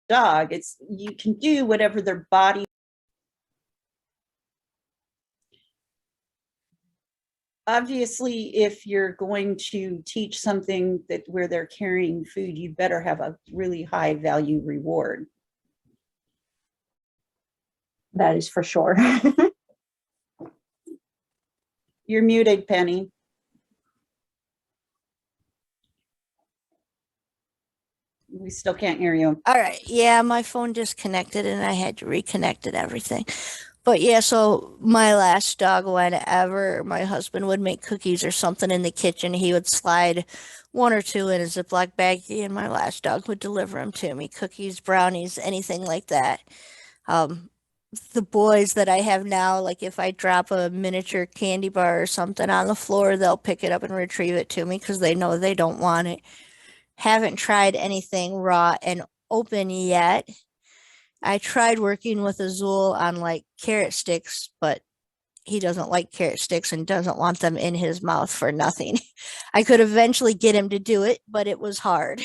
dog. It's, you can do whatever their body. Obviously, if you're going to teach something that where they're carrying food, you better have a really high value reward. That is for sure. You're muted, Penny. We still can't hear you. All right. Yeah, my phone disconnected and I had to reconnect it, everything. But yeah, so my last dog, whenever my husband would make cookies or something in the kitchen, he would slide one or two in a Ziploc baggie and my last dog would deliver them to me. Cookies, brownies, anything like that. The boys that I have now, like if I drop a miniature candy bar or something on the floor, they'll pick it up and retrieve it to me because they know they don't want it. Haven't tried anything raw and open yet. I tried working with Azul on like carrot sticks, but he doesn't like carrot sticks and doesn't want them in his mouth for nothing. I could eventually get him to do it, but it was hard.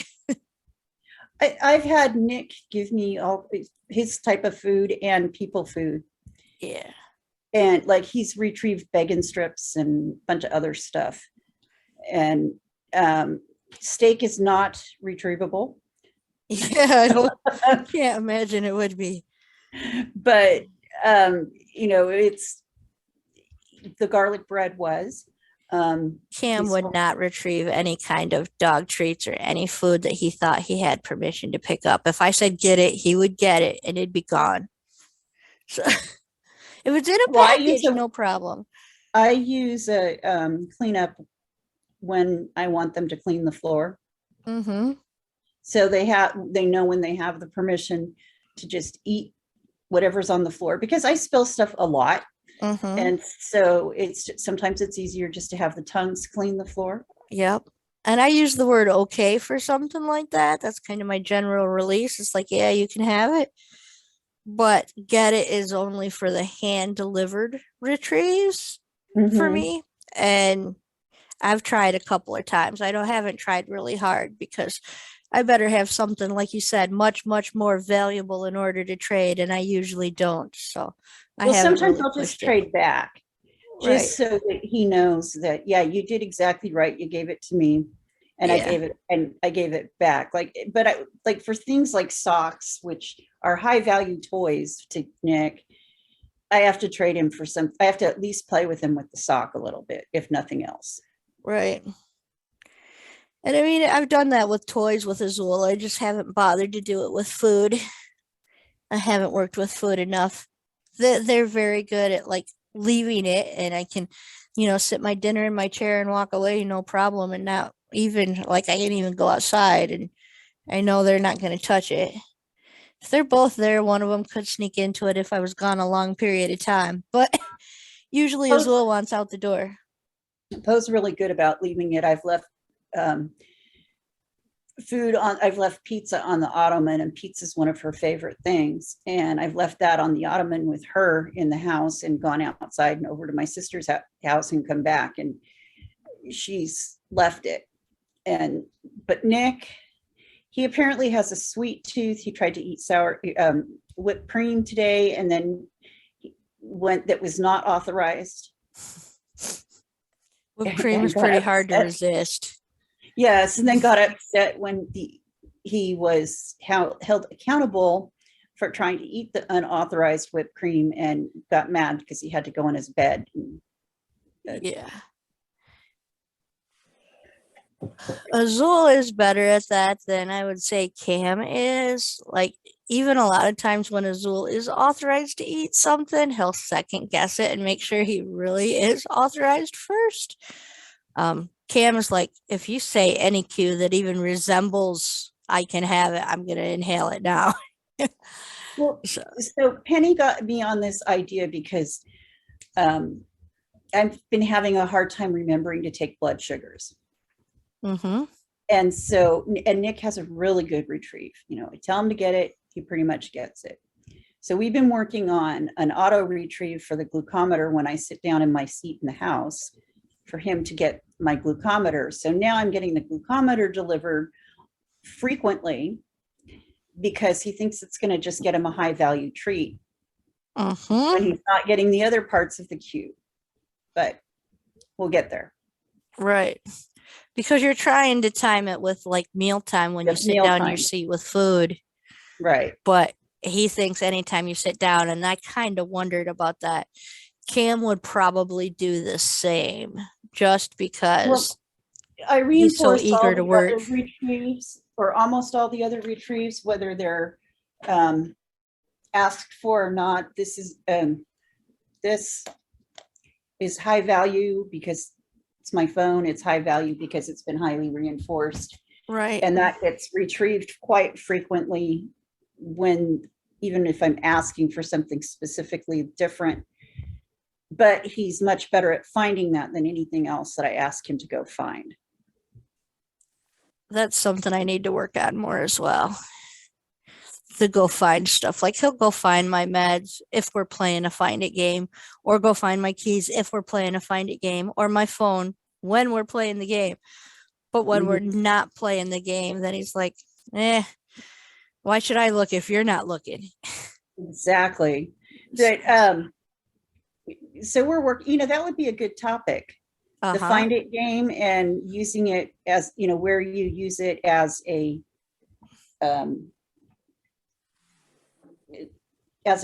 I've had Nick give me all his type of food and people food. Yeah. And like he's retrieved bacon strips and a bunch of other stuff. And steak is not retrievable. Yeah, I can't imagine it would be. But you know, it's the garlic bread was. Cam would not retrieve any kind of dog treats or any food that he thought he had permission to pick up. If I said get it, he would get it and it'd be gone. So if it's in a package, no problem. I use a cleanup when I want them to clean the floor. Mm-hmm. So they know when they have the permission to just eat whatever's on the floor, because I spill stuff a lot. Mm-hmm. And so sometimes it's easier just to have the tongues clean the floor. Yep. And I use the word okay for something like that. That's kind of my general release. It's like, yeah, you can have it. But get it is only for the hand delivered retrieves for me. And I've tried a couple of times. haven't tried really hard because I better have something, like you said, much, much more valuable in order to trade. And I usually don't. So sometimes I'll just trade back just right. so that he knows that, yeah, you did exactly right. You gave it to me and I gave it back. But for things like socks, which are high value toys to Nick, I have to trade him for I have to at least play with him with the sock a little bit, if nothing else. Right. And I mean, I've done that with toys with Azul. I just haven't bothered to do it with food. I haven't worked with food enough. They're very good at like leaving it, and I can, sit my dinner in my chair and walk away, no problem. And not even like I can even go outside and I know they're not going to touch it. If they're both there, one of them could sneak into it if I was gone a long period of time. But usually Azul wants out the door. Poe's really good about leaving it. I've left I've left pizza on the ottoman, and pizza is one of her favorite things. And I've left that on the ottoman with her in the house and gone outside and over to my sister's house and come back, and she's left it. But Nick, he apparently has a sweet tooth. He tried to eat whipped cream today, and then that was not authorized. Whipped cream is pretty hard to resist. Yes, and then got upset when he was held accountable for trying to eat the unauthorized whipped cream and got mad because he had to go in his bed. Yeah. Azul is better at that than I would say Cam is. Like, even a lot of times when Azul is authorized to eat something, he'll second guess it and make sure he really is authorized first. Cam is like, if you say any cue that even resembles I can have it, I'm going to inhale it now. Well, so Penny got me on this idea because I've been having a hard time remembering to take blood sugars. Mm-hmm. And Nick has a really good retrieve. I tell him to get it, he pretty much gets it. So we've been working on an auto retrieve for the glucometer when I sit down in my seat in the house for him to get my glucometer. So now I'm getting the glucometer delivered frequently. because he thinks it's going to just get him a high value treat Mm-hmm. when he's not getting the other parts of the cue. But we'll get there. Right. Because you're trying to time it with like mealtime when you Just sit down in your mealtime. seat with food, Right. but he thinks anytime you sit down, and I kind of wondered about that. Cam would probably do the same just because I he's so reinforce all eager to the work. other retrieves, or almost all the other retrieves, whether they're asked for or not. This is high value because it's my phone. It's high value because it's been highly reinforced. Right. And that gets retrieved quite frequently when, even if I'm asking for something specifically different. But he's much better at finding that than anything else that I ask him to go find. That's something I need to work on more as well. To go find stuff. Like he'll go find my meds if we're playing a find it game, or go find my keys if we're playing a find it game, or my phone when we're playing the game. But when we're not playing the game, then he's like, why should I look if you're not looking? Exactly. So we're working, that would be a good topic. The find it game, and using it as, where you use it as a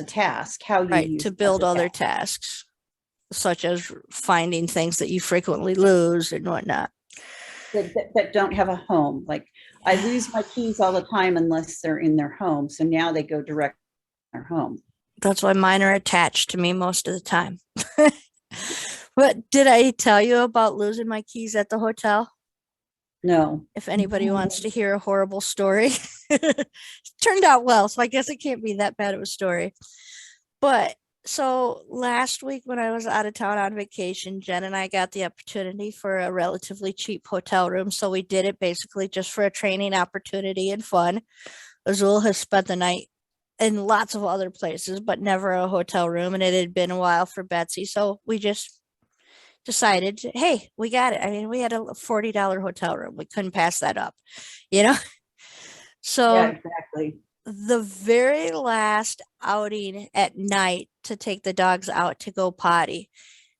task, how you Right, use to it as build a other task. tasks, such as finding things that you frequently lose and whatnot. That don't have a home. Like I lose my keys all the time unless they're in their home. So now they go direct to their home. That's why mine are attached to me most of the time. But did I tell you about losing my keys at the hotel? No. If anybody wants to hear a horrible story. Turned out well, so I guess it can't be that bad of a story. But so last week when I was out of town on vacation, Jen and I got the opportunity for a relatively cheap hotel room. So we did it basically just for a training opportunity and fun. Azul has spent the night in lots of other places, but never a hotel room. And it had been a while for Betsy. So we just decided, hey, we got it. I mean, we had a $40 hotel room. We couldn't pass that up, So yeah, exactly. The very last outing at night to take the dogs out to go potty,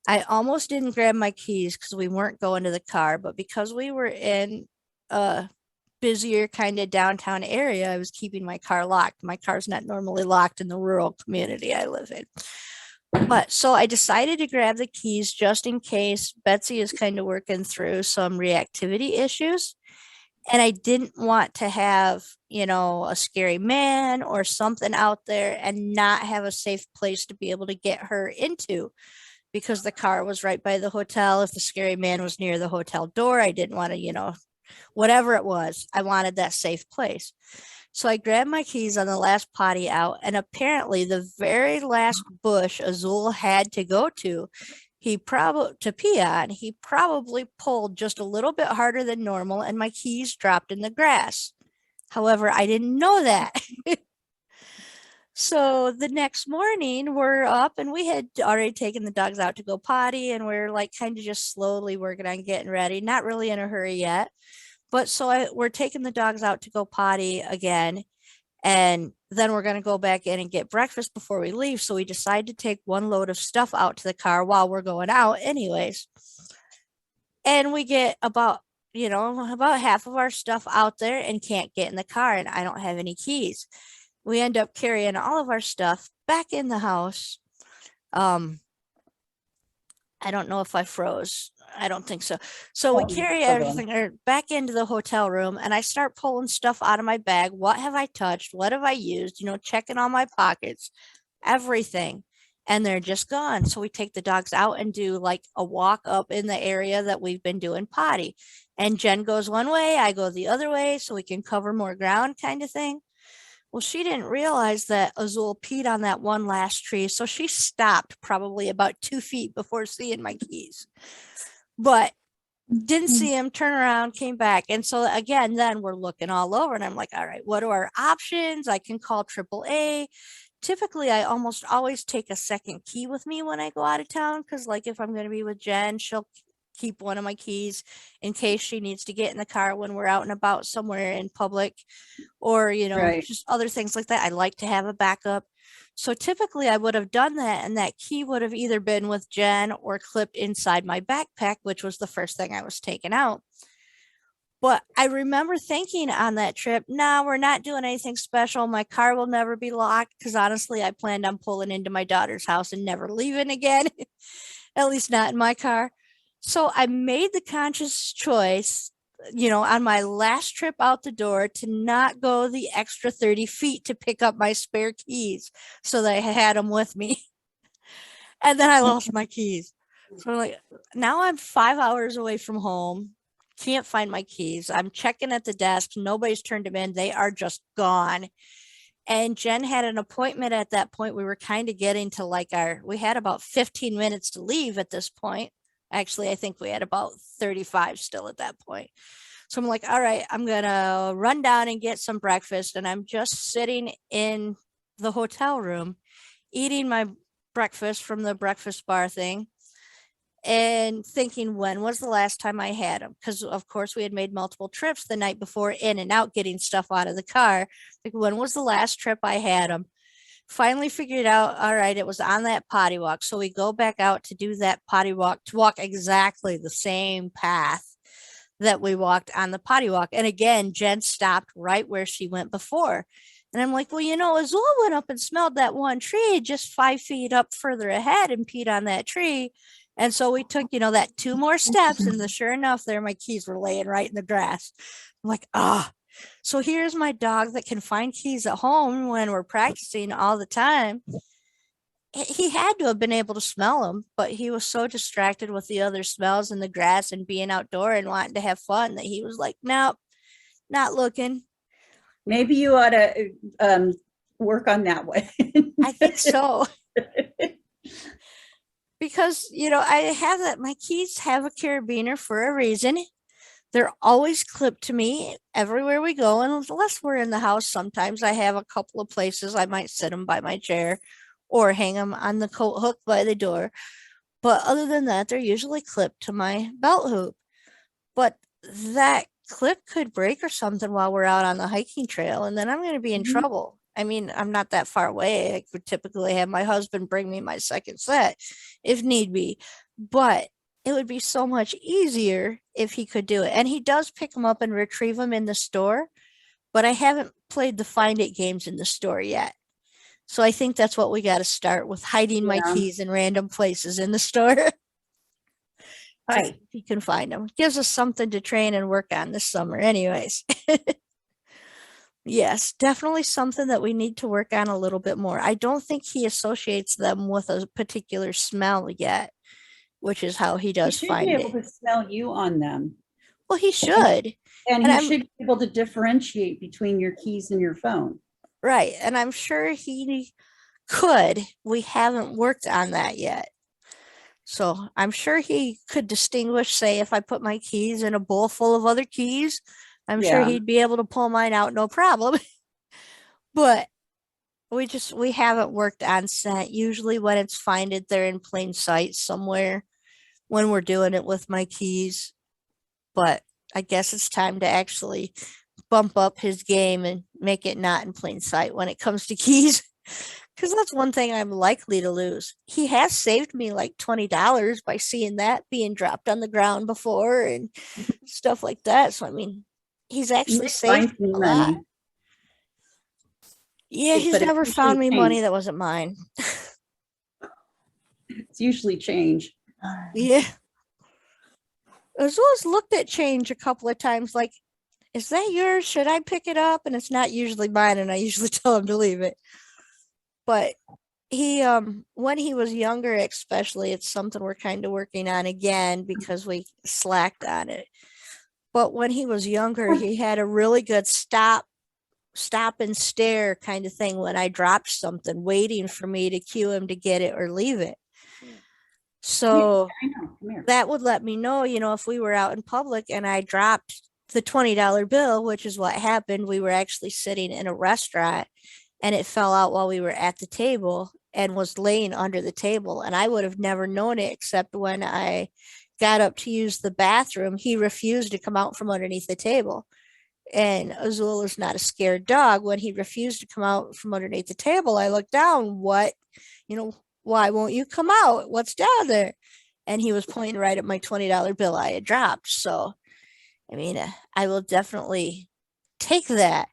I almost didn't grab my keys because we weren't going to the car, but because we were in a busier kind of downtown area, I was keeping my car locked. My car's not normally locked in the rural community I live in. But so I decided to grab the keys just in case. Betsy is kind of working through some reactivity issues. And I didn't want to have, a scary man or something out there and not have a safe place to be able to get her into, because the car was right by the hotel. If the scary man was near the hotel door, I didn't want to, whatever it was, I wanted that safe place. So I grabbed my keys on the last potty out, and apparently the very last bush Azul had to go to, he probably pulled just a little bit harder than normal, and my keys dropped in the grass. However, I didn't know that. So the next morning we're up, and we had already taken the dogs out to go potty, and we're like kind of just slowly working on getting ready, not really in a hurry yet. But so we're taking the dogs out to go potty again. And then we're going to go back in and get breakfast before we leave. So we decide to take one load of stuff out to the car while we're going out anyways. And we get about half of our stuff out there and can't get in the car. And I don't have any keys. We end up carrying all of our stuff back in the house. I don't know if I froze. I don't think so. So we carry everything back into the hotel room, and I start pulling stuff out of my bag. What have I touched? What have I used? Checking all my pockets, everything. And they're just gone. So we take the dogs out and do like a walk up in the area that we've been doing potty. And Jen goes one way, I go the other way, so we can cover more ground kind of thing. Well, she didn't realize that Azul peed on that one last tree. So she stopped probably about 2 feet before seeing my keys. But didn't see him, turn around, came back. And so again, then we're looking all over, and I'm like, all right, what are our options? I can call AAA. Typically, I almost always take a second key with me when I go out of town, because like if I'm going to be with Jen, she'll keep one of my keys in case she needs to get in the car when we're out and about somewhere in public, or, Right. just other things like that. I like to have a backup. So typically I would have done that, and that key would have either been with Jen or clipped inside my backpack, which was the first thing I was taking out. But I remember thinking on that trip, no, we're not doing anything special. My car will never be locked, because honestly, I planned on pulling into my daughter's house and never leaving again, at least not in my car. So I made the conscious choice, on my last trip out the door, to not go the extra 30 feet to pick up my spare keys so that I had them with me. And then I lost my keys. So like, now I'm 5 hours away from home. Can't find my keys. I'm checking at the desk. Nobody's turned them in. They are just gone. And Jen had an appointment at that point. We were kind of getting to we had about 15 minutes to leave at this point. Actually, I think we had about 35 still at that point. So I'm like, all right, I'm going to run down and get some breakfast. And I'm just sitting in the hotel room eating my breakfast from the breakfast bar thing and thinking, when was the last time I had them? Because of course we had made multiple trips the night before, in and out, getting stuff out of the car. Like, when was the last trip I had them? Finally figured out, all right, it was on that potty walk. So we go back out to do that potty walk, to walk exactly the same path that we walked on the potty walk. And again, Jen stopped right where she went before. And I'm like, well, Azula went up and smelled that one tree just 5 feet up further ahead and peed on that tree. And so we took, that 2 more steps, and sure enough, there my keys were laying right in the grass. I'm like, so here's my dog that can find keys at home when we're practicing all the time. He had to have been able to smell them, but he was so distracted with the other smells and the grass and being outdoor and wanting to have fun that he was like, nope, not looking. Maybe you ought to work on that way. I think so. Because, I have that, my keys have a carabiner for a reason. They're always clipped to me everywhere we go. And unless we're in the house, sometimes I have a couple of places I might sit them by my chair or hang them on the coat hook by the door. But other than that, they're usually clipped to my belt hoop. But that clip could break or something while we're out on the hiking trail, and then I'm going to be in trouble. I mean, I'm not that far away. I would typically have my husband bring me my second set if need be, but it would be so much easier if he could do it. And he does pick them up and retrieve them in the store, but I haven't played the Find It games in the store yet. So I think that's what we got to start with, hiding my keys in random places in the store. Right. If you can find them. Gives us something to train and work on this summer anyways. Yes, definitely something that we need to work on a little bit more. I don't think he associates them with a particular smell yet, which is how he does find it. He should be able to smell you on them. Well, he should. And he should be able to differentiate between your keys and your phone. Right. And I'm sure he could. We haven't worked on that yet. So I'm sure he could distinguish, say, if I put my keys in a bowl full of other keys, I'm sure he'd be able to pull mine out, no problem. But we haven't worked on scent. Usually when it's Find It, they're in plain sight somewhere when we're doing it with my keys. But I guess it's time to actually bump up his game and make it not in plain sight when it comes to keys. Because that's one thing I'm likely to lose. He has saved me like $20 by seeing that being dropped on the ground before and stuff like that. So, I mean, he's actually saved a lot. Yeah, he's never found me money that wasn't mine. It's usually change. Yeah. As well as looked at change a couple of times, like, is that yours? Should I pick it up? And it's not usually mine, and I usually tell him to leave it. But he, when he was younger, especially, it's something we're kind of working on again because we slacked on it. But when he was younger, he had a really good stop and stare kind of thing when I dropped something, waiting for me to cue him to get it or leave it. So that would let me know, if we were out in public and I dropped the $20 bill, which is what happened. We were actually sitting in a restaurant and it fell out while we were at the table and was laying under the table. And I would have never known it except when I got up to use the bathroom, he refused to come out from underneath the table. And Azul is not a scared dog. When he refused to come out from underneath the table, I looked down. What, why won't you come out? What's down there? And he was pointing right at my $20 bill I had dropped. So, I mean, I will definitely take that.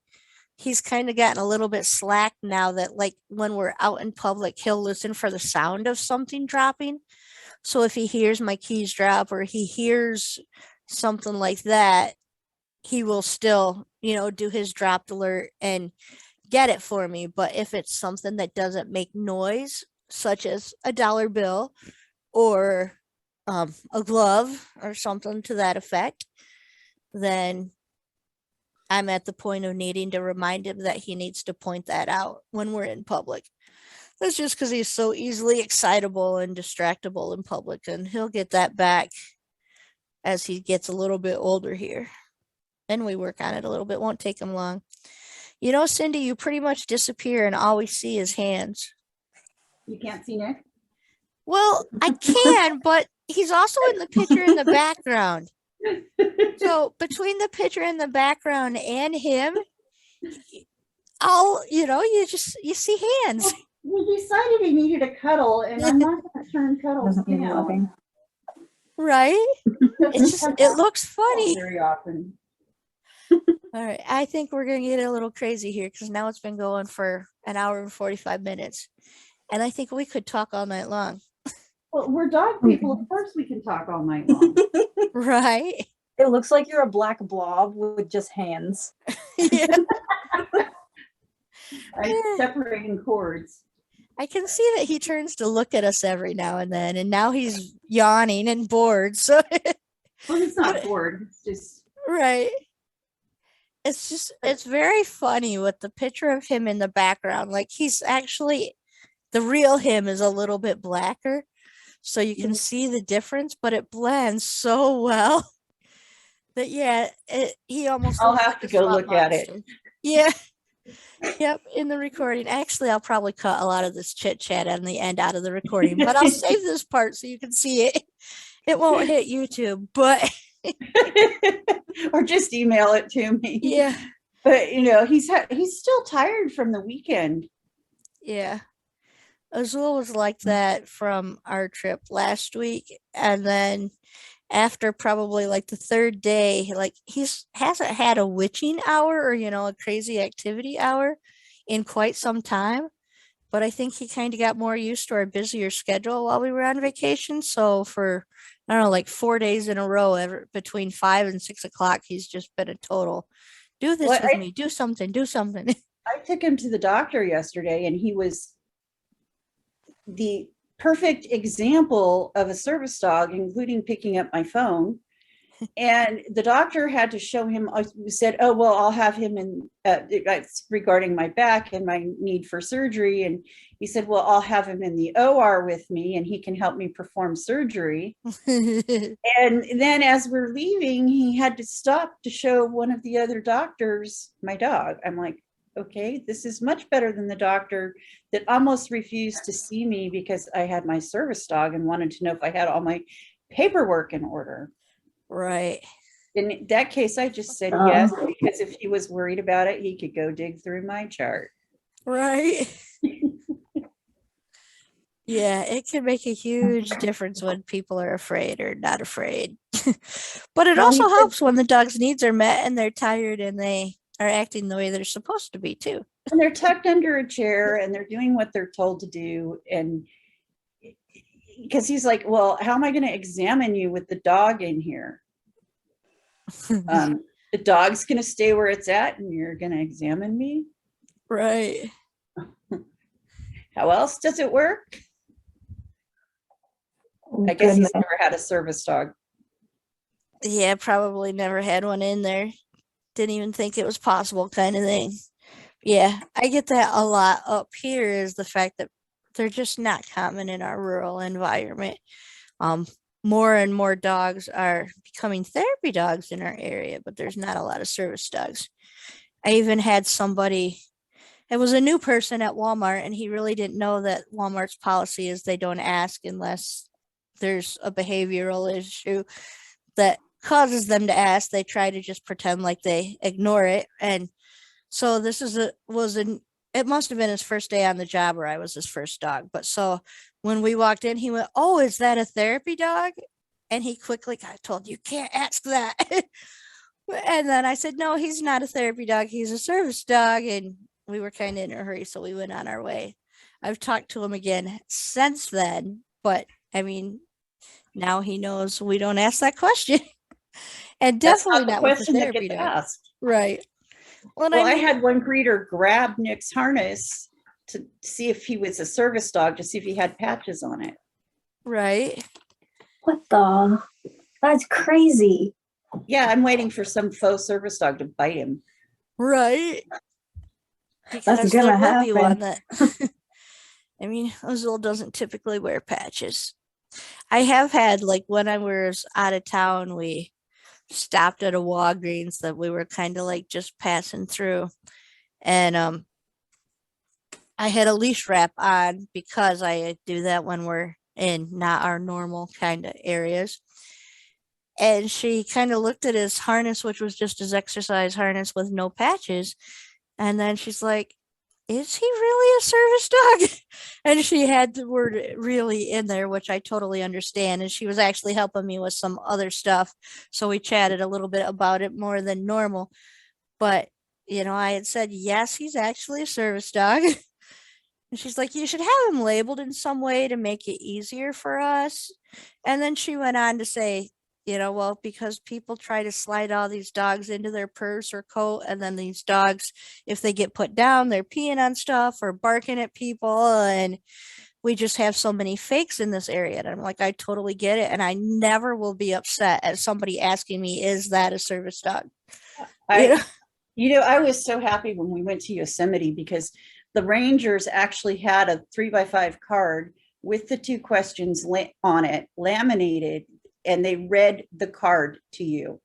He's kind of gotten a little bit slack now that, like, when we're out in public, he'll listen for the sound of something dropping. So if he hears my keys drop or he hears something like that, he will still, do his dropped alert and get it for me. But if it's something that doesn't make noise, such as a dollar bill or a glove or something to that effect, then I'm at the point of needing to remind him that he needs to point that out when we're in public. That's just because he's so easily excitable and distractible in public, and he'll get that back as he gets a little bit older here. Then we work on it a little bit. Won't take him long. Cindy, you pretty much disappear and all we see is hands. You can't see Nick? Well, I can, but he's also in the picture in the background. So between the picture in the background and him, you see hands. We decided he needed a cuddle, and I'm not going to turn cuddles down. Right? It looks funny. Very often. All right, I think we're going to get a little crazy here because now it's been going for an hour and 45 minutes. And I think we could talk all night long. Well, we're dog people. Of course we can talk all night long. Right? It looks like you're a black blob with just hands. Yeah. I'm separating cords. I can see that he turns to look at us every now and then, and now he's yawning and bored. So, Well, it's not bored. It's just right. It's very funny with the picture of him in the background. Like, he's actually, the real him is a little bit blacker. So you can see the difference, but it blends so well that, yeah, he almost. I'll have to go look at it. Yeah. Yep, in the recording. Actually, I'll probably cut a lot of this chit chat on the end out of the recording, but I'll save this part so you can see it. It won't hit YouTube, but or just email it to me. Yeah. But he's still tired from the weekend. Yeah. Azul was like that from our trip last week, and then after probably like the third day, like hasn't had a witching hour or a crazy activity hour in quite some time. But I think he kind of got more used to our busier schedule while we were on vacation. So for, I don't know, like 4 days in a row, between 5 and 6 o'clock, he's just been a total, do this with me, do something. I took him to the doctor yesterday, and he was the perfect example of a service dog, including picking up my phone. And the doctor had to show him, said, oh, well, I'll have him in, regarding my back and my need for surgery. And he said, well, I'll have him in the OR with me and he can help me perform surgery. And then as we're leaving, he had to stop to show one of the other doctors my dog. I'm like, okay, this is much better than the doctor that almost refused to see me because I had my service dog and wanted to know if I had all my paperwork in order. Right. In that case, I just said yes, because if he was worried about it, he could go dig through my chart. Right. Yeah, it can make a huge difference when people are afraid or not afraid. But it also helps when the dog's needs are met and they're tired and they are acting the way they're supposed to be too. And they're tucked under a chair and they're doing what they're told to do. And because he's like, well, how am I going to examine you with the dog in here? The dog's going to stay where it's at and you're going to examine me? Right. How else does it work? I guess he's never had a service dog. Yeah, probably never had one in there. Didn't even think it was possible, kind of thing. Yeah, I get that a lot up here, is the fact that they're just not common in our rural environment. More and more dogs are becoming therapy dogs in our area, but there's not a lot of service dogs. I even had somebody, it was a new person at Walmart, and he really didn't know that Walmart's policy is they don't ask unless there's a behavioral issue that causes them to ask, they try to just pretend like they ignore it. And so this is it must have been his first day on the job, or I was his first dog. But so when we walked in, he went, "Oh, is that a therapy dog?" And he quickly got told, "You can't ask that." And then I said, "No, he's not a therapy dog. He's a service dog." And we were kind of in a hurry, so we went on our way. I've talked to him again since then, but I mean, now he knows we don't ask that question. And That's definitely not the not with the question that therapy gets dog. asked. Right. Well, Well, I I mean, had one breeder grab Nick's harness to see if he was a service dog, to see if he had patches on it. right. What the? That's crazy. Yeah, I'm waiting for some faux service dog to bite him. Right. That's Because gonna there will be one happen. that, I mean, Ozil doesn't typically wear patches. I have had, like, when I was out of town, we stopped at a Walgreens that we were kind of like just passing through. And I had a leash wrap on because I do that when we're in not our normal kind of areas. And she kind of looked at his harness, which was just his exercise harness with no patches. And then she's like, "Is he really a service dog?" And she had the word really in there, which I totally understand. And she was actually helping me with some other stuff. So we chatted a little bit about it more than normal. But, I had said, yes, he's actually a service dog. And she's like, "You should have him labeled in some way to make it easier for us." And then she went on to say, well, because people try to slide all these dogs into their purse or coat, and then these dogs, if they get put down, they're peeing on stuff or barking at people. And we just have so many fakes in this area. And I'm like, I totally get it. And I never will be upset at somebody asking me, is that a service dog? I was so happy when we went to Yosemite because the rangers actually had a 3x5 card with the 2 questions on it, laminated, and they read the card to you.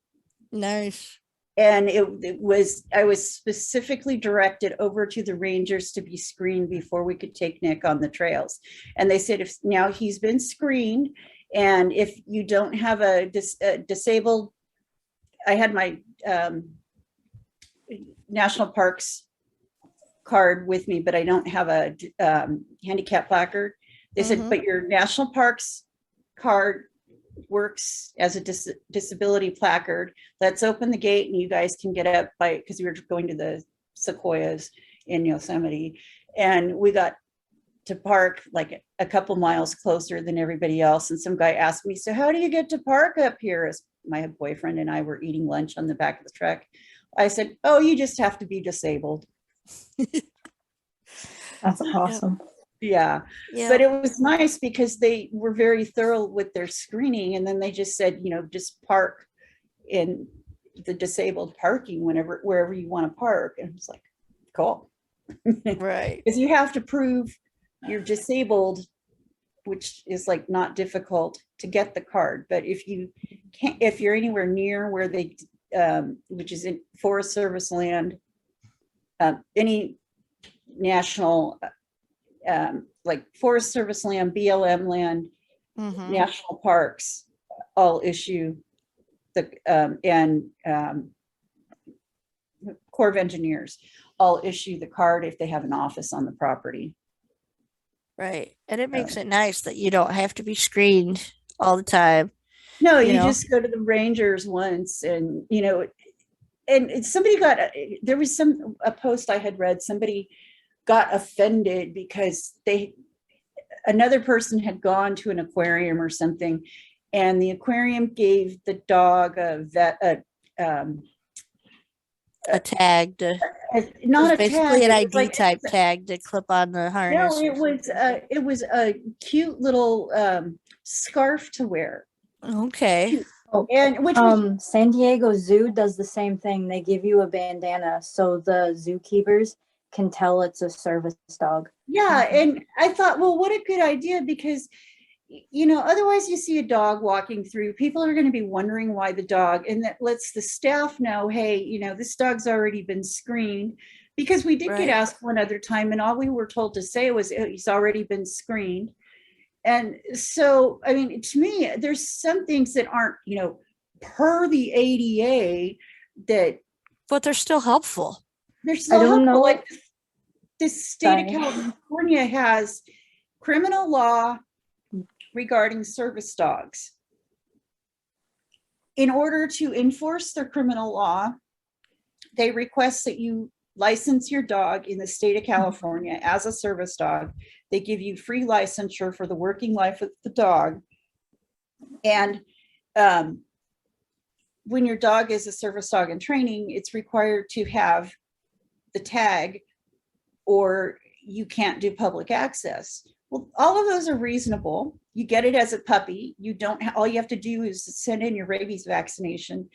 Nice. And I was specifically directed over to the rangers to be screened before we could take Nick on the trails. And they said, if now he's been screened, and if you don't have a disabled, I had my national parks card with me, but I don't have a handicap placard. They said, but your national parks card works as a disability placard. Let's open the gate and you guys can get up because we were going to the sequoias in Yosemite, and we got to park like a couple miles closer than everybody else. And some guy asked me, "So how do you get to park up here?" As my boyfriend and I were eating lunch on the back of the truck. I said, "Oh, you just have to be disabled." That's awesome. Yeah. Yeah. But it was nice because they were very thorough with their screening. And then they just said, just park in the disabled parking wherever you want to park. And it's like, cool. Right. Because you have to prove you're disabled, which is like not difficult to get the card. But if you're anywhere near where they, which is in Forest Service land, any national, like Forest Service land, BLM land, national parks, all issue the, and Corps of Engineers, all issue the card if they have an office on the property. Right. And it makes it nice that you don't have to be screened all the time. No, you just go to the rangers once, and and somebody there was a post I had read, somebody got offended because another person had gone to an aquarium or something, and the aquarium gave the dog a tag not a basically tag, an ID type tag to clip on the harness. No, it was a cute little scarf to wear. Okay. And which San Diego Zoo does the same thing. They give you a bandana so the zookeepers can tell it's a service dog. Yeah, and I thought, well, what a good idea, because otherwise you see a dog walking through, people are going to be wondering why the dog, and that lets the staff know, hey, this dog's already been screened, because we did get asked one other time, and all we were told to say was he's already been screened. And so, I mean, to me, there's some things that aren't, per the ADA that But they're still helpful. they're I still don't helpful. know. Like the state Sorry. of California has criminal law regarding service dogs. In order to enforce their criminal law, they request that you license your dog in the state of California as a service dog. They give you free licensure for the working life of the dog. And when your dog is a service dog in training, it's required to have the tag or you can't do public access. Well, all of those are reasonable. You get it as a puppy. You don't, all you have to do is send in your rabies vaccination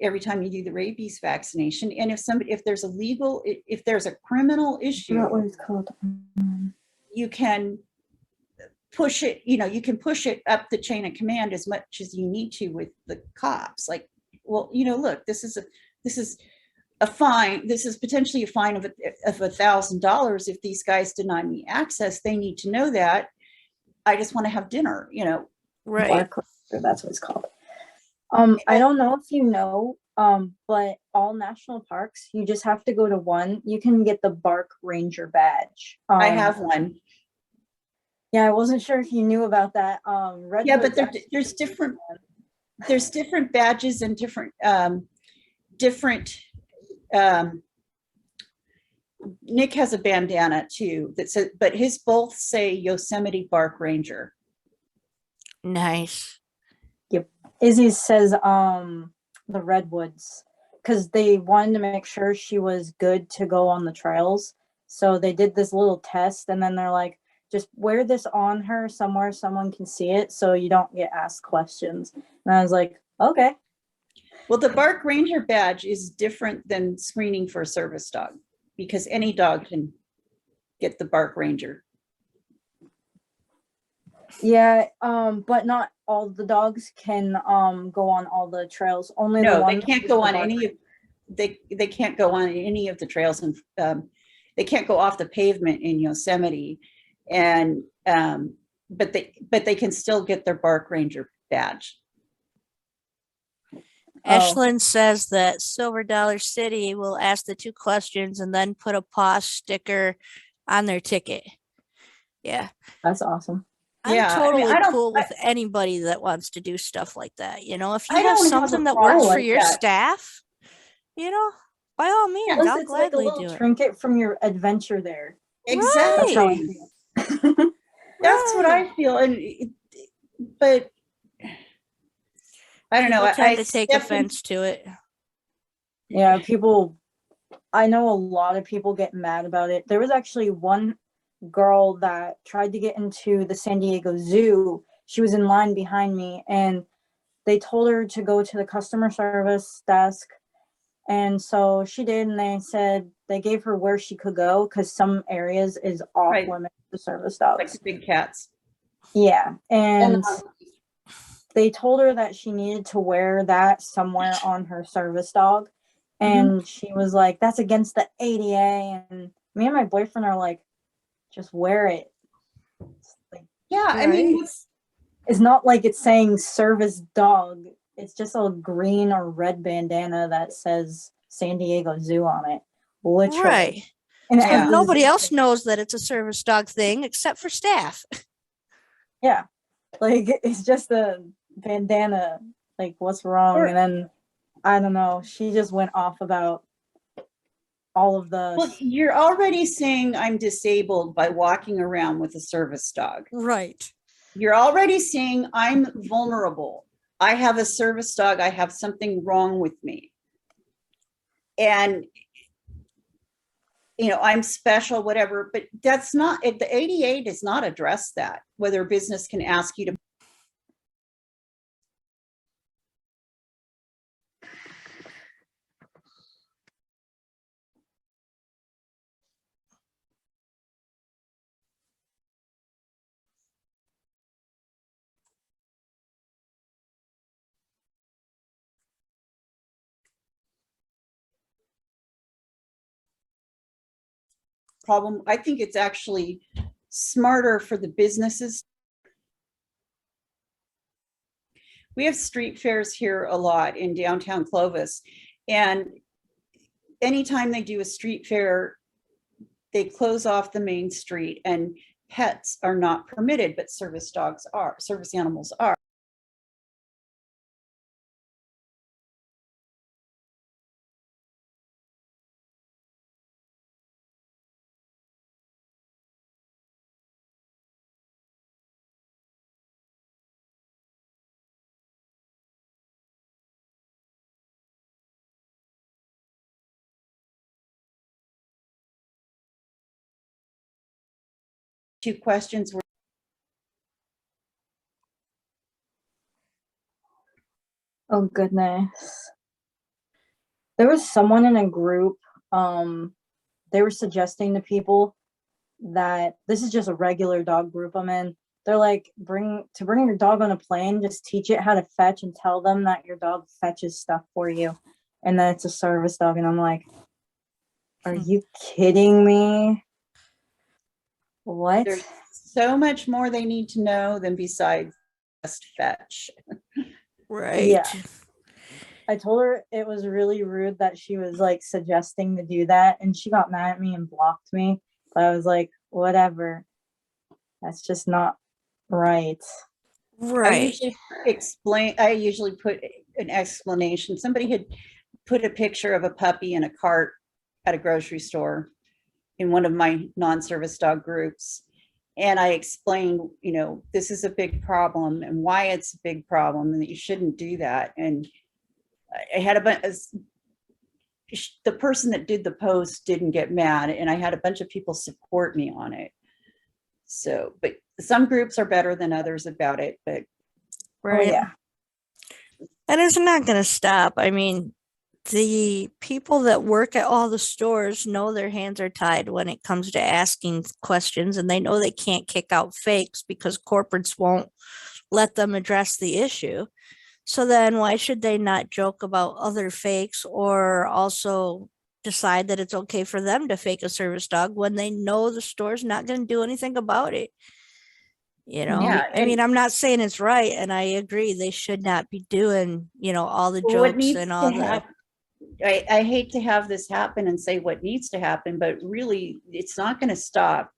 every time you do the rabies vaccination. And if there's a legal, if there's a criminal issue, What it's called. you can push it, you can push it up the chain of command as much as you need to with the cops. Like, well, look, this is a fine. This is potentially a fine of $1,000 if these guys deny me access. They need to know that. I just want to have dinner, Right. That's what it's called. I don't know if you know, but all national parks, you just have to go to one. You can get the Bark Ranger badge. I have one. Yeah, I wasn't sure if you knew about that. Yeah, but there's different badges and different Nick has a bandana too that says, but his both say Yosemite Bark Ranger. Nice. Izzy says the redwoods, because they wanted to make sure she was good to go on the trails. So they did this little test, and then they're like, just wear this on her somewhere someone can see it so you don't get asked questions. And I was like, okay. Well, the Bark Ranger badge is different than screening for a service dog because any dog can get the Bark Ranger. Yeah, but not all the dogs can go on all the trails. Only the No, ones they can't with go the on Bark any of they can't go on any of the trails, and they can't go off the pavement in Yosemite. And but they can still get their Bark Ranger badge. Ashlyn says that Silver Dollar City will ask the 2 questions and then put a pause sticker on their ticket. Yeah. That's awesome. I'm Yeah, I mean, totally I don't- cool with anybody that wants to do stuff like that. If you I have don't have a something that problem works for with your that. staff, by all means, Plus, I'll it's like a gladly little do it. trinket from your adventure there. Exactly. That's how I Right. feel. That's what I feel. But I don't know. People tend I to take stepped offense to it. Yeah, I know a lot of people get mad about it. There was actually one girl that tried to get into the San Diego Zoo. She was in line behind me, and they told her to go to the customer service desk. And so she did, and they gave her where she could go because some areas is off Right. limits to service like dogs. the big cats. Yeah, and they told her that she needed to wear that somewhere on her service dog. And she was like, that's against the ADA. And me and my boyfriend are like, just wear it. Yeah, I mean, Right. It's not like it's saying service dog. It's just a green or red bandana that says San Diego Zoo on it. Literally. Right. And it Yeah. has And the nobody zoo else thing. knows that it's a service dog thing except for staff. Yeah. Like, it's just a bandana. Like, what's wrong? Or- And then, I don't know. She just went off about all of the. Well, you're already saying I'm disabled by walking around with a service dog. Right. You're already saying I'm vulnerable. I have a service dog. I have something wrong with me. And, I'm special, whatever, but that's not, the ADA does not address that, whether a business can ask you to. Problem. I think it's actually smarter for the businesses we have street fairs here a lot in downtown Clovis. And anytime they do a street fair, they close off the main street and pets are not permitted, but service animals are. Two questions were Oh goodness. There was someone in a group, they were suggesting to people that this is just a regular dog group I'm in. They're like, bring your dog on a plane, just teach it how to fetch and tell them that your dog fetches stuff for you and that it's a service dog. And I'm like, are you kidding me? What? there's so much more they need to know than besides just fetch. Right. Yeah. I told her it was really rude that she was like suggesting to do that, and she got mad at me and blocked me. But I was like, whatever. That's just not right. Right. I usually put an explanation. Somebody had put a picture of a puppy in a cart at a grocery store in one of my non-service dog groups. And I explained, this is a big problem and why it's a big problem and that you shouldn't do that. And I had the person that did the post didn't get mad, and I had a bunch of people support me on it. So, but some groups are better than others about it, but Right. Oh, yeah. And it's not going to stop. I mean, the people that work at all the stores know their hands are tied when it comes to asking questions, and they know they can't kick out fakes because corporates won't let them address the issue. So then why should they not joke about other fakes or also decide that it's okay for them to fake a service dog when they know the store's not going to do anything about it? Yeah, I mean, I'm not saying it's right, and I agree they should not be doing, all the what jokes needs and to all the happen, I hate to have this happen and say what needs to happen, but really it's not going to stop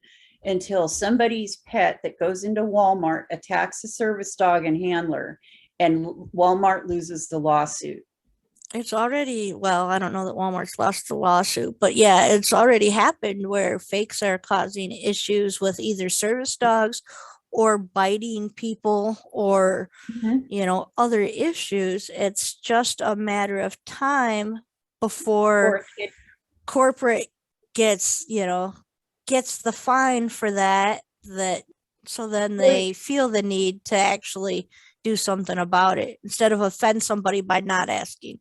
until somebody's pet that goes into Walmart attacks a service dog and handler, and Walmart loses the lawsuit. It's already, well, I don't know that Walmart's lost the lawsuit, but yeah, it's already happened where fakes are causing issues with either service dogs or biting people or, other issues. It's just a matter of time before Or it, corporate gets, gets the fine for that, so then they feel the need to actually do something about it instead of offend somebody by not asking.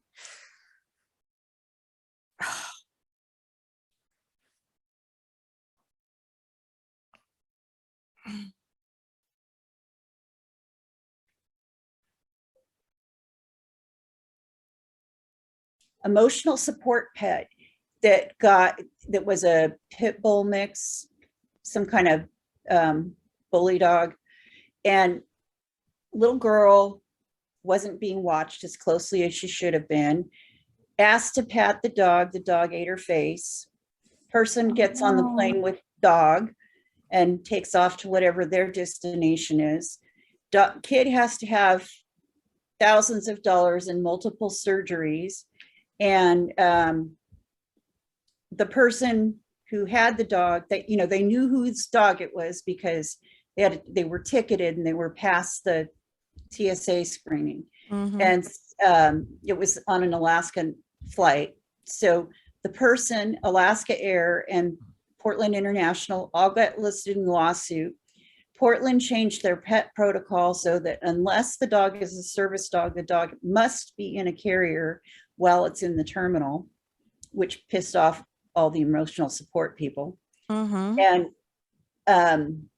emotional support pet that was a pit bull mix, some kind of bully dog, and little girl wasn't being watched as closely as she should have been, asked to pat the dog ate her face. Person gets on the plane with dog and takes off to whatever their destination is. Kid has to have thousands of dollars in multiple surgeries, and the person who had the dog, that they knew whose dog it was because they were ticketed and they were past the TSA screening. Mhm. And it was on an Alaskan flight. So the person, Alaska Air and Portland International, all got listed in the lawsuit. Portland changed their pet protocol so that unless the dog is a service dog, the dog must be in a carrier while it's in the terminal, which pissed off all the emotional support people. Mhm. And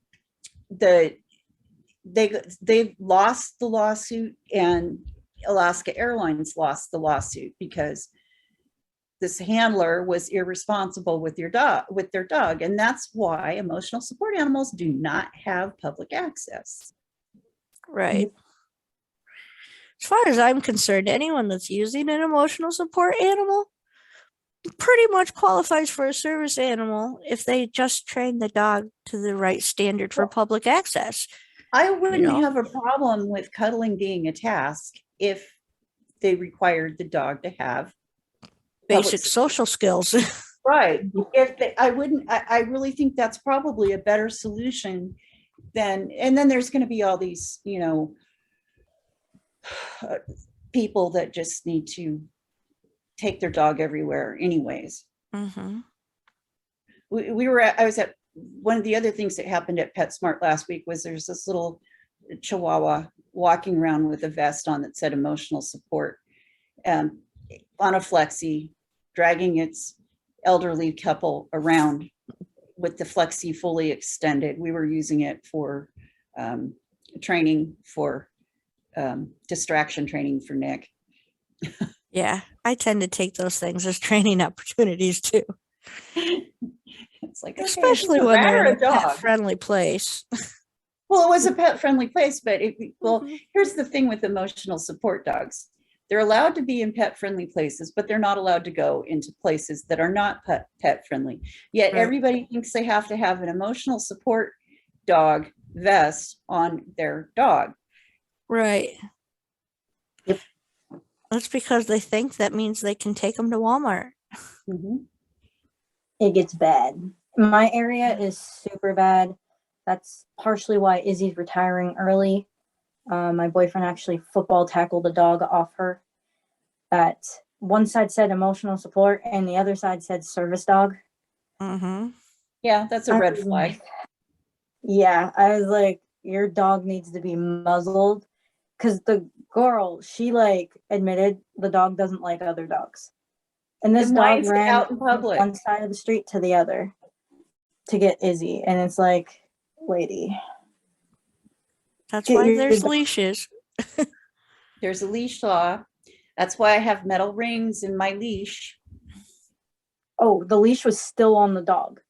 they lost the lawsuit, and Alaska Airlines lost the lawsuit because this handler was irresponsible with their dog. And that's why emotional support animals do not have public access. Right. As far as I'm concerned, anyone that's using an emotional support animal pretty much qualifies for a service animal if they just train the dog to the right standard for public access. I wouldn't know. have a problem with cuddling being a task if they required the dog to have Basic social skills. right. If they, I wouldn't, I really think that's probably a better solution than, and then there's going to be all these, you know, people that just need to take their dog everywhere anyways. Mm-hmm. I was at one of the other things that happened at PetSmart last week was there's this little Chihuahua walking around with a vest on that said emotional support, on a flexi, dragging its elderly couple around with the flexi fully extended. We were using it for training for distraction training for Nick. Yeah, I tend to take those things as training opportunities too. It's like, especially when they're in a pet-friendly place. Well, it was a pet-friendly place, but Mm-hmm. here's the thing with emotional support dogs. They're allowed to be in pet-friendly places, but they're not allowed to go into places that are not pet-friendly. Yet Right. everybody thinks they have to have an emotional support dog vest on their dog. Right. Yep. That's because they think that means they can take them to Walmart. Mhm. It gets bad. My area is super bad. That's partially why Izzy's retiring early. My boyfriend actually football tackled a dog off her. That one side said emotional support and the other side said service dog. Mm-hmm. Yeah, that's a red flag. Yeah, I was like, your dog needs to be muzzled. Because the girl, she like admitted the dog doesn't like other dogs. And this dog ran out in public. one side of the street to the other to get Izzy. And it's like, lady. That's why there's leashes. There's a leash law. That's why I have metal rings in my leash. Oh, the leash was still on the dog.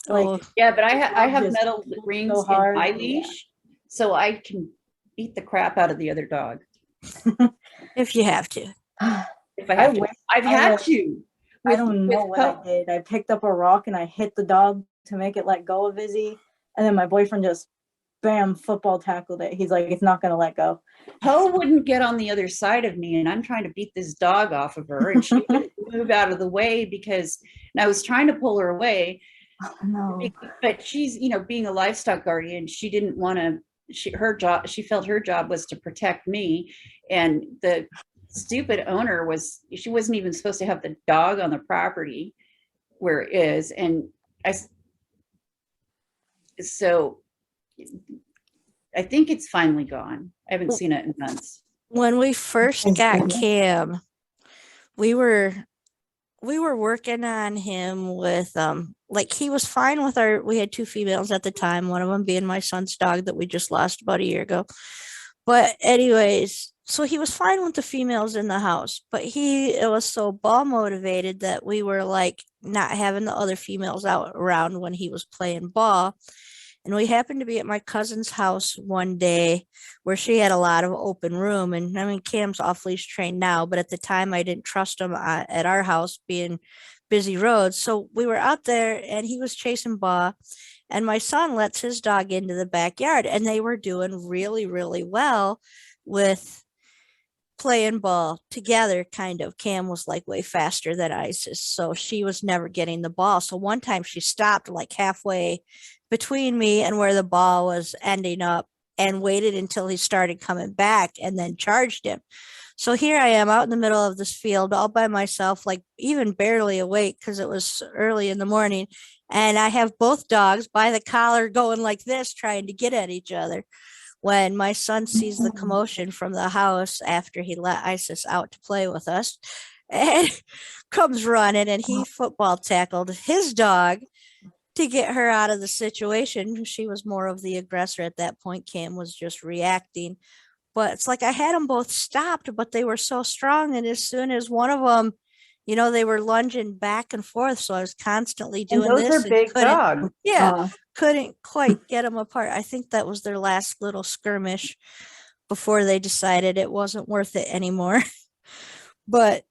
Like, Oh, yeah, but I have just metal rings so hard. in my leash, so I can beat the crap out of the other dog. if you have to. If I have to. I've had to. I don't know what I did. I picked up a rock and I hit the dog to make it let go of Izzy. And then my boyfriend just, bam, football tackled it. He's like, it's not going to let go. Poe wouldn't get on the other side of me, and I'm trying to beat this dog off of her, and she wouldn't move out of the way because, and I was trying to pull her away. Oh, no. But she's, you know, being a livestock guardian, she didn't want to, she felt her job was to protect me. And the stupid owner she wasn't even supposed to have the dog on the property where it is. And so I think it's finally gone. I haven't seen it in months. When we first got Cam, we were working on him with like he was fine with we had 2 females at the time, one of them being my son's dog that we just lost about a year ago. But anyways, so he was fine with the females in the house, but it was so ball motivated that we were like not having the other females out around when he was playing ball. And we happened to be at my cousin's house one day where she had a lot of open room. And I mean, Cam's off leash trained now, but at the time I didn't trust him at our house being busy roads. So we were out there and he was chasing Ba. And my son lets his dog into the backyard and they were doing really, really well with playing ball together, kind of. Cam was like way faster than Isis, so she was never getting the ball. So one time she stopped like halfway between me and where the ball was ending up and waited until he started coming back and then charged him. So here I am out in the middle of this field all by myself, like even barely awake because it was early in the morning. And I have both dogs by the collar going like this, trying to get at each other. When my son sees the commotion from the house after he let Isis out to play with us and comes running, and he football tackled his dog to get her out of the situation. She was more of the aggressor at that point. Cam was just reacting. But it's like I had them both stopped, but they were so strong. And as soon as one of them, you know, they were lunging back and forth. So I was constantly doing and those this. Are big dogs. Yeah. Couldn't quite get them apart. I think that was their last little skirmish. before they decided it wasn't worth it anymore. But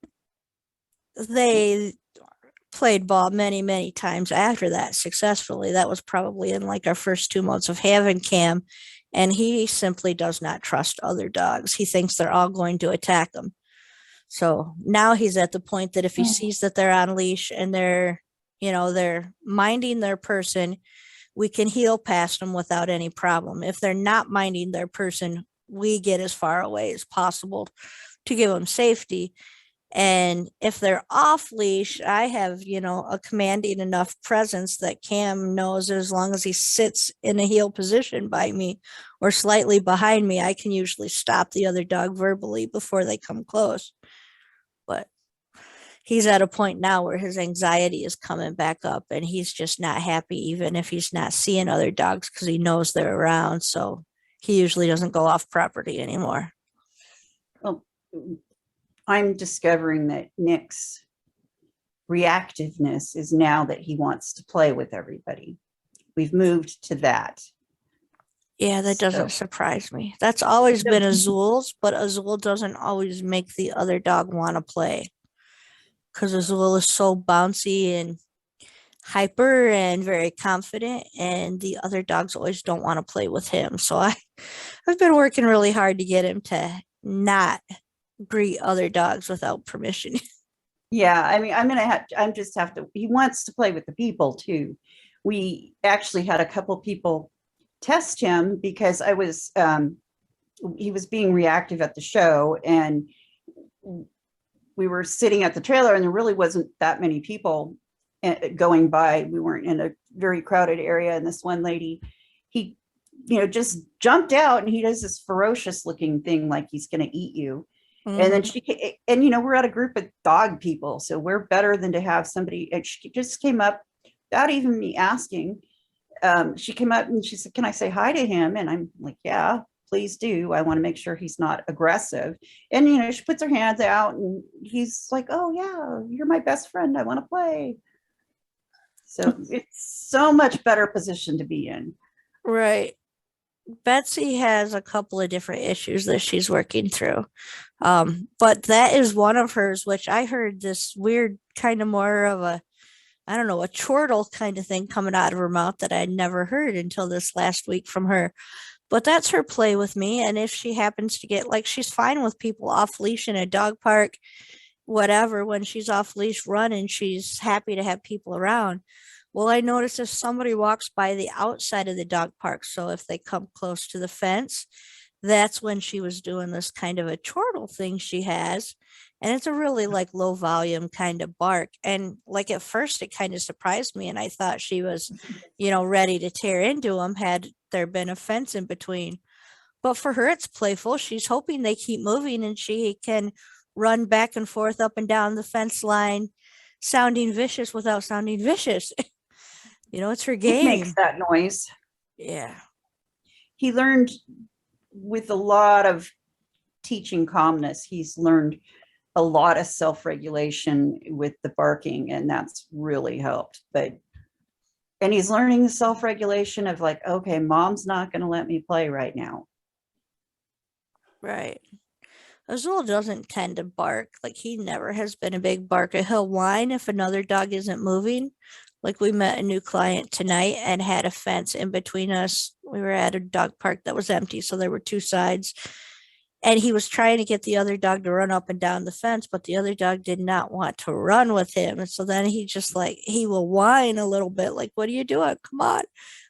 they played ball many, many times after that successfully. That was probably in like our first 2 months of having Cam. And he simply does not trust other dogs. He thinks they're all going to attack him. So now he's at the point that if he sees that they're on leash and they're minding their person, we can heel past them without any problem. If they're not minding their person, we get as far away as possible to give them safety. And if they're off leash, I have, a commanding enough presence that Cam knows as long as he sits in a heel position by me or slightly behind me, I can usually stop the other dog verbally before they come close. But he's at a point now where his anxiety is coming back up and he's just not happy, even if he's not seeing other dogs because he knows they're around. So he usually doesn't go off property anymore. Well, I'm discovering that Nick's reactiveness is now that he wants to play with everybody. We've moved to that. Yeah, that doesn't surprise me. That's always been Azul's, but Azul doesn't always make the other dog want to play because Azul is so bouncy and hyper and very confident, and the other dogs always don't want to play with him. So I've been working really hard to get him to not greet other dogs without permission. Yeah, I mean, he wants to play with the people too. We actually had a couple people test him because he was being reactive at the show, and we were sitting at the trailer and there really wasn't that many people going by. We weren't in a very crowded area, and this one lady, he just jumped out and he does this ferocious looking thing like he's going to eat you. And then we're at a group of dog people, so we're better than to have somebody. And she just came up without even me asking. She came up and she said, "Can I say hi to him?" And I'm like, "Yeah, please do. I want to make sure he's not aggressive." And she puts her hands out and he's like, "Oh yeah, you're my best friend. I want to play." So it's so much better position to be in. Right. Betsy has a couple of different issues that she's working through. But that is one of hers, which I heard this weird kind of more of a, I don't know, a chortle kind of thing coming out of her mouth that I'd never heard until this last week from her. But that's her play with me. And if she happens to get, like, she's fine with people off leash in a dog park, whatever, when she's off leash running, she's happy to have people around. Well, I noticed if somebody walks by the outside of the dog park, so if they come close to the fence, that's when she was doing this kind of a chortle thing she has. And it's a really like low volume kind of bark. And like at first it kind of surprised me. And I thought she was, ready to tear into him had there been a fence in between. But for her, it's playful. She's hoping they keep moving and she can run back and forth up and down the fence line, sounding vicious without sounding vicious. It's her game. He makes that noise. Yeah. He learned with a lot of teaching calmness. He's learned a lot of self-regulation with the barking, and that's really helped. And he's learning the self-regulation of like, okay, mom's not going to let me play right now. Right. Azul doesn't tend to bark. Like he never has been a big barker. He'll whine if another dog isn't moving. Like we met a new client tonight and had a fence in between us. We were at a dog park that was empty, so there were two sides. And he was trying to get the other dog to run up and down the fence, but the other dog did not want to run with him. And so then he will whine a little bit, like, "What are you doing? Come on,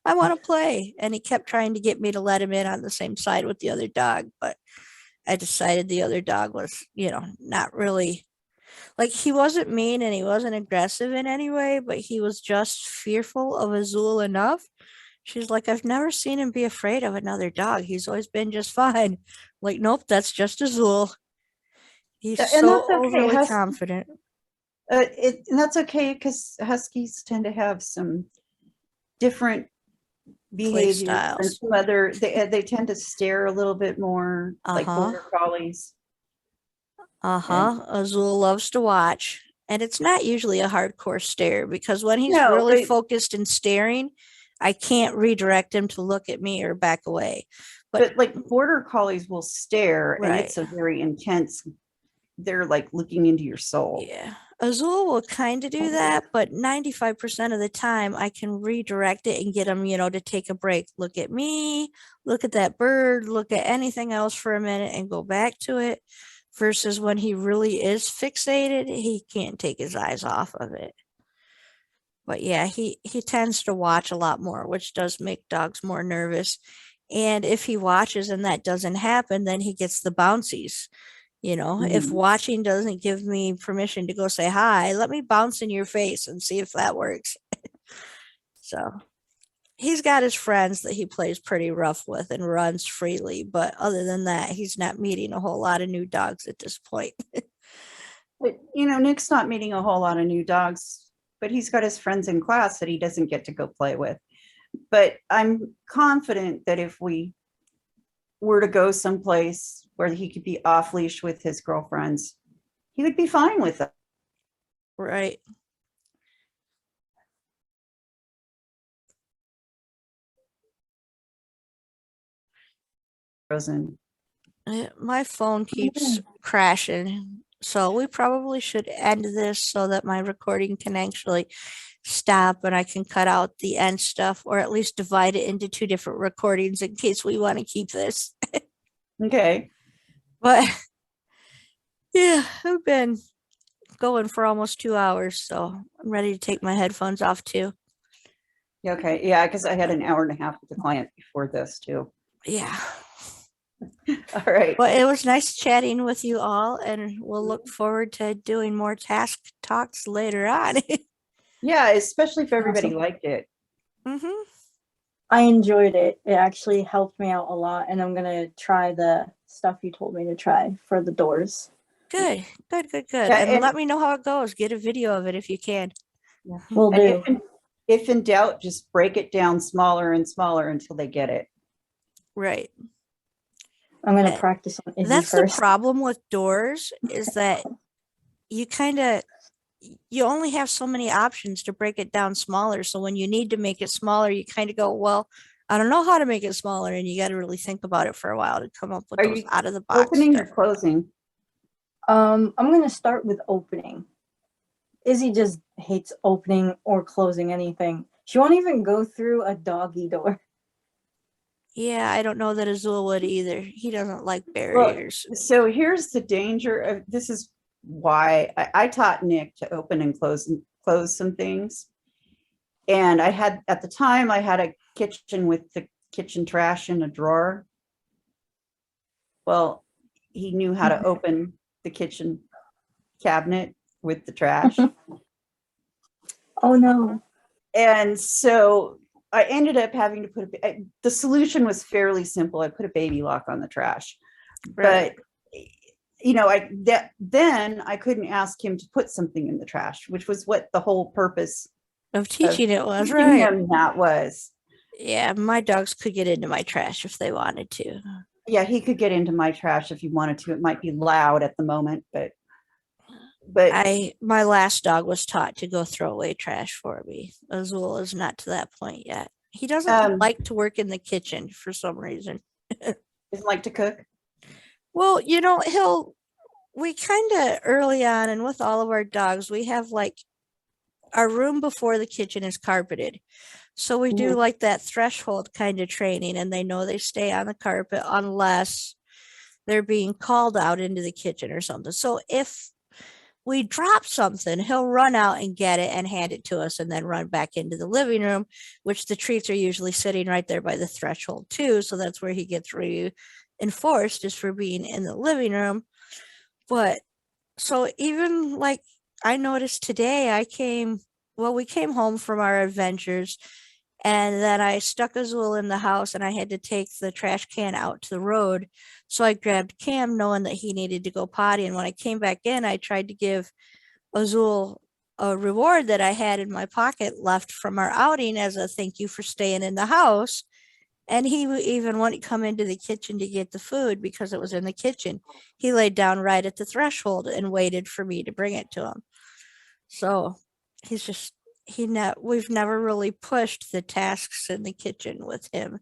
I want to play." And he kept trying to get me to let him in on the same side with the other dog. But I decided the other dog was, not really, like he wasn't mean and he wasn't aggressive in any way, but he was just fearful of Azul enough. She's like, "I've never seen him be afraid of another dog. He's always been just fine." Like, nope, that's just Azul. He's And so that's okay. overly confident. And that's okay because Huskies tend to have some different behaviors and some other. They tend to stare a little bit more, like border collies. Azul loves to watch, and it's not usually a hardcore stare because when he's No, really focused and staring, I can't redirect him to look at me or back away. But like border collies will stare and Right. it's a very intense, they're like looking into your soul. Yeah. Azul will kind of do that, but 95% of the time I can redirect it and get him, to take a break. Look at me, look at that bird, look at anything else for a minute and go back to it. Versus when he really is fixated, he can't take his eyes off of it. But yeah, he tends to watch a lot more, which does make dogs more nervous. And if he watches and that doesn't happen, then he gets the bouncies. If Mhm. watching doesn't give me permission to go say hi, let me bounce in your face and see if that works. So he's got his friends that he plays pretty rough with and runs freely. But other than that, he's not meeting a whole lot of new dogs at this point. But Nick's not meeting a whole lot of new dogs, but he's got his friends in class that he doesn't get to go play with. But I'm confident that if we were to go someplace where he could be off leash with his girlfriends, he would be fine with it. Right. Frozen. My phone keeps crashing. So we probably should end this so that my recording can actually stop and I can cut out the end stuff or at least divide it into two different recordings in case we want to keep this. Okay. But yeah, I've been going for almost 2 hours, so I'm ready to take my headphones off too. Okay. Yeah, because I had an hour and a half with the client before this too. Yeah. All right. Well, it was nice chatting with you all, and we'll look forward to doing more task talks later on. Yeah, especially if everybody Awesome. liked it. Mm-hmm. I enjoyed it. It actually helped me out a lot, and I'm gonna try the stuff you told me to try for the doors. Good. Yeah, And let me know how it goes. Get a video of it if you can. Will and do. if in doubt, just break it down smaller and smaller until they get it. Right. I'm gonna practice on Izzy That's first. the problem with doors is that you only have so many options to break it down smaller. So when you need to make it smaller, you kind of go, well, I don't know how to make it smaller. And you got to really think about it for a while to come up with Are those you out of the box opening or stuff. closing? I'm gonna start with opening. Izzy just hates opening or closing anything. She won't even go through a doggy door. Yeah, I don't know that Azul would either. He doesn't like Well, barriers. so here's the danger of this is why I taught Nick to open and close some things. And I had at the time I had a kitchen with the kitchen trash in a drawer. Well, he knew how to open the kitchen cabinet with the trash. Oh no. And so I ended up having to put the solution was fairly simple. I put a baby lock on the trash, Right. but then I couldn't ask him to put something in the trash, which was what the whole purpose Of teaching it was, teaching right. him that was. Yeah, my dogs could get into my trash if they wanted to. Yeah, he could get into my trash if he wanted to. It might be loud at the moment, but My last dog was taught to go throw away trash for me. Azul is not to that point yet. He doesn't like to work in the kitchen for some reason. doesn't like to cook. Well, we kind of early on, and with all of our dogs, we have like our room before the kitchen is carpeted. So we do Mhm. like that threshold kind of training, and they know they stay on the carpet unless they're being called out into the kitchen or something. So if we drop something, he'll run out and get it and hand it to us and then run back into the living room, which the treats are usually sitting right there by the threshold too. So that's where he gets reinforced is for being in the living room. But so even like I noticed today, we came home from our adventures and then I stuck Azul in the house and I had to take the trash can out to the road. So I grabbed Cam knowing that he needed to go potty. And when I came back in, I tried to give Azul a reward that I had in my pocket left from our outing as a thank you for staying in the house. And he even wouldn't come into the kitchen to get the food because it was in the kitchen. He laid down right at the threshold and waited for me to bring it to him. So he's just we've never really pushed the tasks in the kitchen with him,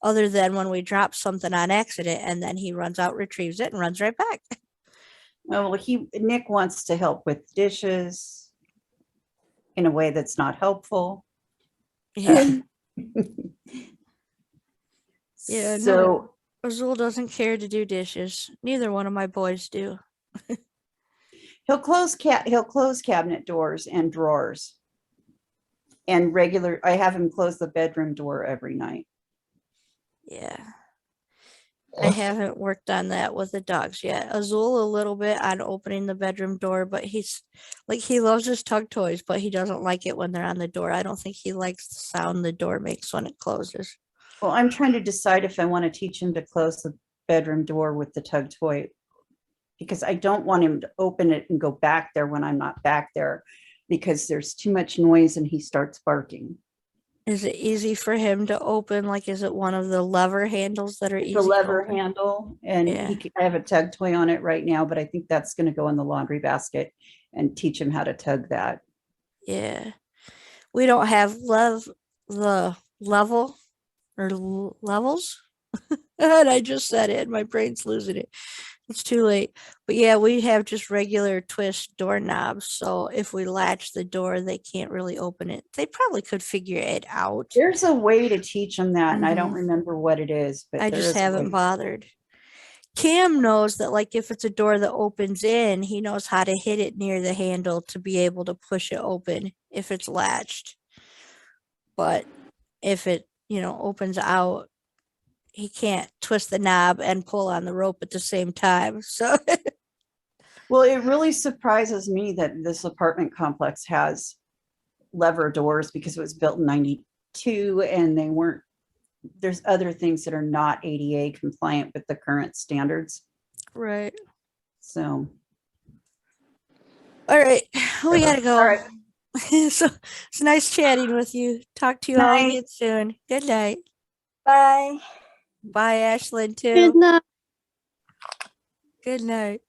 other than when we drop something on accident and then he runs out, retrieves it, and runs right back. Well, Nick wants to help with dishes in a way that's not helpful. Yeah. Yeah, So Azul doesn't care to do dishes. Neither one of my boys do. he'll close cabinet doors and drawers. And I have him close the bedroom door every night. Yeah. I haven't worked on that with the dogs yet. Azul a little bit on opening the bedroom door, but he's like, he loves his tug toys, but he doesn't like it when they're on the door. I don't think he likes the sound the door makes when it closes. Well, I'm trying to decide if I want to teach him to close the bedroom door with the tug toy, because I don't want him to open it and go back there when I'm not back there, because there's too much noise and he starts barking. Is it easy for him to open? Like, is it one of the lever handles that are easy The to lever open? handle, and Yeah. I have a tug toy on it right now, but I think that's going to go in the laundry basket and teach him how to tug that. Yeah. We don't have the level or levels. And I just said it, my brain's losing it. It's too late. But yeah, we have just regular twist doorknobs. So if we latch the door, they can't really open it. They probably could figure it out. There's a way to teach him that, and I don't Mhm. remember what it is, but I there just is a haven't way. bothered. Cam knows that, like, if it's a door that opens in, he knows how to hit it near the handle to be able to push it open if it's latched. But if it, opens out, he can't twist the knob and pull on the rope at the same time. So Well, it really surprises me that this apartment complex has lever doors, because it was built in 92 and there's other things that are not ADA compliant with the current standards. right. So, All right, we gotta go. all right. So it's nice chatting with you. Talk to you all Night. again soon. Good night. Bye. Bye, Ashlyn, Good too. night. Good night.